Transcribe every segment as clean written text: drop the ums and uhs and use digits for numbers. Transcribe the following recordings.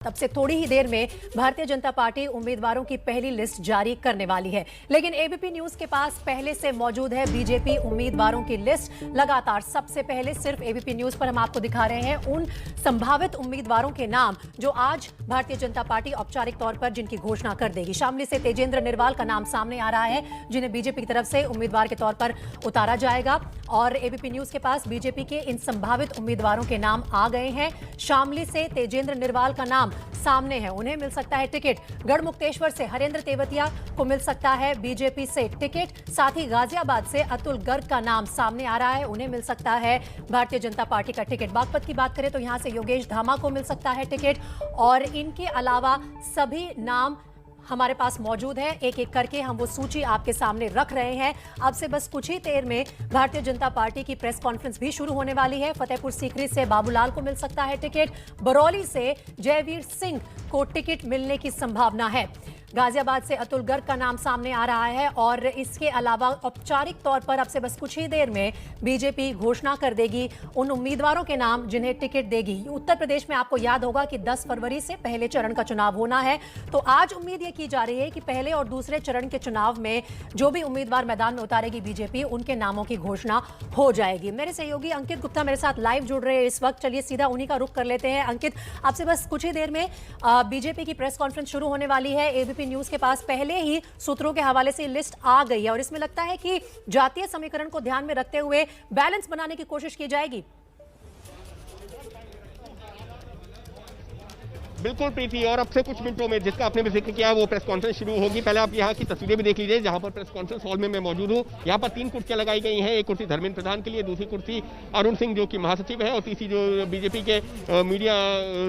तब से थोड़ी ही देर में भारतीय जनता पार्टी उम्मीदवारों की पहली लिस्ट जारी करने वाली है। लेकिन एबीपी न्यूज के पास पहले से मौजूद है बीजेपी उम्मीदवारों की लिस्ट। लगातार सबसे पहले सिर्फ एबीपी न्यूज पर हम आपको दिखा रहे हैं उन संभावित उम्मीदवारों के नाम जो आज भारतीय जनता पार्टी औपचारिक तौर पर जिनकी घोषणा कर देगी। शामली से तेजेंद्र निर्वाल का नाम सामने आ रहा है, जिन्हें बीजेपी की तरफ से उम्मीदवार के तौर पर उतारा जाएगा। और एबीपी न्यूज के पास बीजेपी के इन संभावित उम्मीदवारों के नाम आ गए हैं। शामली से तेजेंद्र निर्वाल का नाम सामने है, उन्हें मिल सकता है टिकट। गढ़मुक्तेश्वर से हरेंद्र तेवतिया को मिल सकता है बीजेपी से टिकट। साथ ही गाजियाबाद से अतुल गर्ग का नाम सामने आ रहा है, उन्हें मिल सकता है भारतीय जनता पार्टी का टिकट। बागपत की बात करें तो यहां से योगेश धामा को मिल सकता है टिकट। और इनके अलावा सभी नाम हमारे पास मौजूद है, एक एक करके हम वो सूची आपके सामने रख रहे हैं। अब से बस कुछ ही देर में भारतीय जनता पार्टी की प्रेस कॉन्फ्रेंस भी शुरू होने वाली है। फतेहपुर सीकरी से बाबूलाल को मिल सकता है टिकट। बरौली से जयवीर सिंह को टिकट मिलने की संभावना है। गाजियाबाद से अतुल गर्ग का नाम सामने आ रहा है। और इसके अलावा औपचारिक तौर पर अब से बस कुछ ही देर में बीजेपी घोषणा कर देगी उन उम्मीदवारों के नाम जिन्हें टिकट देगी। उत्तर प्रदेश में आपको याद होगा कि 10 फरवरी से पहले चरण का चुनाव होना है, तो आज उम्मीद ये की जा रही है कि पहले और दूसरे चरण के चुनाव में जो भी उम्मीदवार मैदान में उतारेगी बीजेपी, उनके नामों की घोषणा हो जाएगी। मेरे सहयोगी अंकित गुप्ता मेरे साथ लाइव जुड़ रहे हैं इस वक्त। चलिए सीधा उन्हीं का रुख कर लेते हैं। अंकित, आपसे बस कुछ ही देर में बीजेपी की प्रेस कॉन्फ्रेंस शुरू होने वाली है। एबीपी न्यूज के पास पहले ही सूत्रों के हवाले से लिस्ट आ गई है और इसमें लगता है कि जातीय समीकरण को ध्यान में रखते हुए बैलेंस बनाने की कोशिश की जाएगी। बिल्कुल प्रीति, और अब से कुछ मिनटों में जिसका आपने भी जिक्र किया वो प्रेस कॉन्फ्रेंस शुरू होगी। पहले आप यहाँ की तस्वीरें भी देख लीजिए जहाँ पर प्रेस कॉन्फ्रेंस हॉल में मैं मौजूद हूँ। यहाँ पर 3 कुर्सियाँ लगाई गई हैं। एक कुर्सी धर्मेंद्र प्रधान के लिए, दूसरी कुर्सी अरुण सिंह जो कि महासचिव है, और तीसरी जो बीजेपी के मीडिया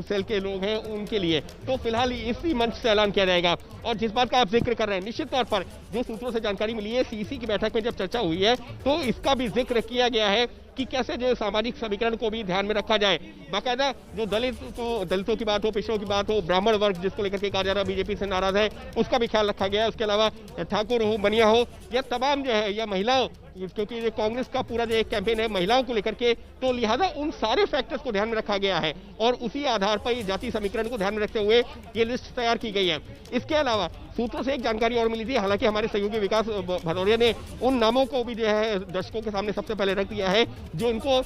सेल के लोग हैं उनके लिए। तो फिलहाल इसी मंच से ऐलान किया जाएगा। और जिस बात का आप जिक्र कर रहे हैं, निश्चित तौर पर जो सूत्रों से जानकारी मिली है, सीसी की बैठक में जब चर्चा हुई है तो इसका भी जिक्र किया गया है कि कैसे जो सामाजिक समीकरण को भी ध्यान में रखा जाए। बाकायदा जो दलितों की बात हो, पिछड़ों की बात हो, ब्राह्मण वर्ग जिसको लेकर के कहा जा रहा है बीजेपी से नाराज है, उसका भी ख्याल रखा गया है। उसके अलावा ठाकुर हो, बनिया हो, या तमाम जो है या महिलाओं, क्योंकि जो कांग्रेस का पूरा जो एक कैंपेन है महिलाओं को लेकर के, तो लिहाजा उन सारे फैक्टर्स को ध्यान में रखा गया है और उसी आधार पर ये जाति समीकरण को ध्यान में रखते हुए ये लिस्ट तैयार की गई है। इसके अलावा सूत्रों से एक जानकारी और मिली थी, हालांकि हमारे सहयोगी विकास भदौरिया ने उन नामों को भी जो है दर्शकों के सामने सबसे पहले रख दिया है जो इनको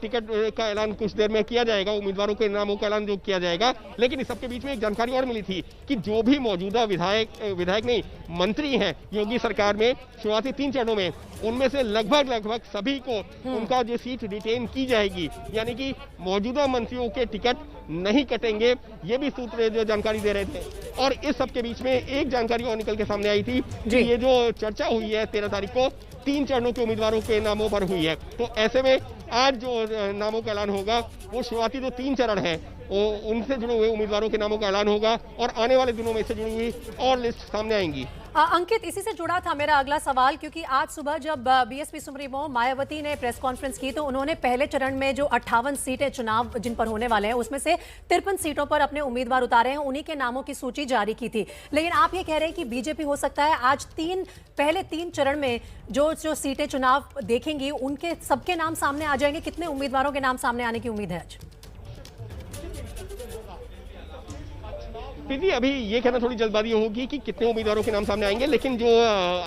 टिकट का ऐलान कुछ देर में किया जाएगा, उम्मीदवारों के नामों का ऐलान जो किया जाएगा। लेकिन इस सबके बीच में एक जानकारी और मिली थी कि जो भी मौजूदा विधायक नहीं मंत्री हैं योगी सरकार में शुरुआती 3 चरणों में, उनमें से लगभग सभी को उनका जो सीट रिटेन की जाएगी, यानी कि मौजूदा मंत्रियों के टिकट नहीं कटेंगे। ये भी सूत्र जो जानकारी दे रहे थे। और इस सब के बीच में एक जानकारी और निकल के सामने आई थी कि ये जो चर्चा हुई है 13 तारीख को 3 चरणों के उम्मीदवारों के नामों पर हुई है, तो ऐसे में आज जो नामों का ऐलान होगा वो शुरुआती जो 3 चरण हैं उनसे जुड़े हुए उम्मीदवारों के नामों का ऐलान होगा और आने वाले दिनों में इससे जुड़ी हुई और लिस्ट सामने आएंगी। अंकित, इसी से जुड़ा था मेरा अगला सवाल, क्योंकि आज सुबह जब बीएसपी सुप्रीमो मायावती ने प्रेस कॉन्फ्रेंस की तो उन्होंने पहले चरण में जो 58 सीटें चुनाव जिन पर होने वाले हैं उसमें से 53 सीटों पर अपने उम्मीदवार उतारे हैं, उन्हीं के नामों की सूची जारी की थी। लेकिन आप ये कह रहे हैं कि बीजेपी हो सकता है आज पहले 3 चरण में जो सीटें चुनाव देखेंगी उनके सबके नाम सामने आ जाएंगे। कितने उम्मीदवारों के नाम सामने आने की उम्मीद है आज? अभी ये कहना थोड़ी जल्दबाजी होगी कि कितने उम्मीदवारों के नाम सामने आएंगे, लेकिन जो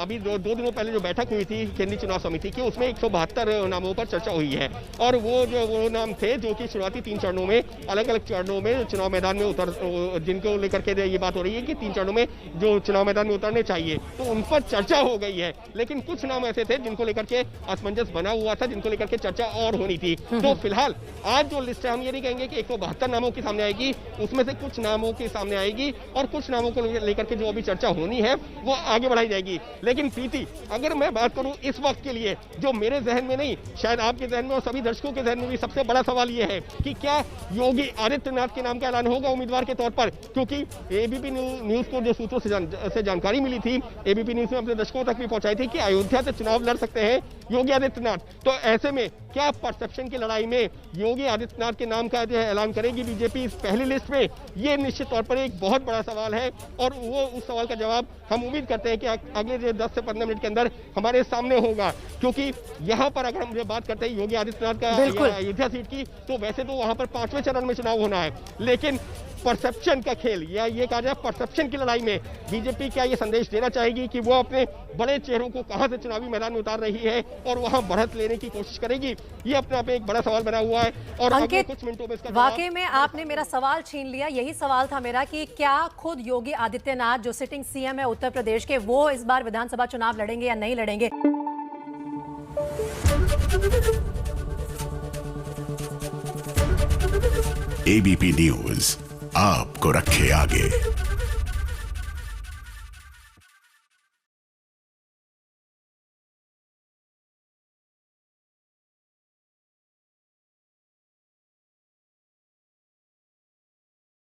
अभी 2 दिनों पहले जो बैठक हुई थी केंद्रीय चुनाव समिति की, उसमें 172 नामों पर चर्चा हुई है। और वो नाम थे जो कि शुरुआती 3 चरणों में अलग अलग चरणों में चुनाव मैदान में जिनको लेकर के ये बात हो रही है कि 3 चरणों में जो चुनाव मैदान में उतरने चाहिए, तो उन पर चर्चा हो गई है। लेकिन कुछ नाम ऐसे थे जिनको लेकर के असमंजस बना हुआ था, जिनको लेकर के चर्चा और होनी थी। तो फिलहाल आज जो लिस्ट है, हम ये नहीं कहेंगे कि 172 नामों की सामने आएगी, उसमें से कुछ नामों के सामने आएगी और कुछ नामों को लेकर के जो अभी चर्चा होनी है वो आगे बढ़ाई जाएगी। लेकिन प्रीति, अगर मैं बात करूं इस वक्त के लिए, जो मेरे जहन में नहीं, शायद आपके जहन में और सभी दर्शकों के जहन में भी सबसे बड़ा सवाल ये है कि क्या योगी आदित्यनाथ के नाम का ऐलान होगा उम्मीदवार के तौर पर? क्योंकि एबीपी न्यूज को जो सूत्रों से जानकारी मिली थी, एबीपी न्यूज ने अपने दर्शकों तक भी पहुंचाई थी कि अयोध्या से चुनाव लड़ सकते हैं योगी आदित्यनाथ। तो ऐसे में क्या परसेप्शन की लड़ाई में योगी आदित्यनाथ के नाम का जो है ऐलान करेगी बीजेपी इस पहली लिस्ट में? ये निश्चित तौर पर एक बहुत बड़ा सवाल है और वो उस सवाल का जवाब हम उम्मीद करते हैं कि अगले 10 से 15 मिनट के अंदर हमारे सामने होगा। क्योंकि यहाँ पर अगर हम बात करते हैं योगी आदित्यनाथ का अयोध्या सीट की, तो वैसे तो वहाँ पर 5वें चरण में चुनाव होना है, लेकिन परसेप्शन का खेल, या ये कहा जाए परसेप्शन की लड़ाई में बीजेपी क्या ये संदेश देना चाहेगी कि वो अपने बड़े चेहरों को कहां से चुनावी मैदान में उतार रही है और वहां बढ़त लेने की कोशिश करेगी? ये अपने आप में एक बड़ा सवाल बना हुआ है। और अगले कुछ मिनटों में इसका वाकई में आपने मेरा सवाल छीन लिया। यही सवाल था मेरा कि क्या खुद योगी आदित्यनाथ जो सिटिंग सीएम है उत्तर प्रदेश के, वो इस बार विधानसभा चुनाव लड़ेंगे या नहीं लड़ेंगे? एबीपी न्यूज आपको रखे आगे।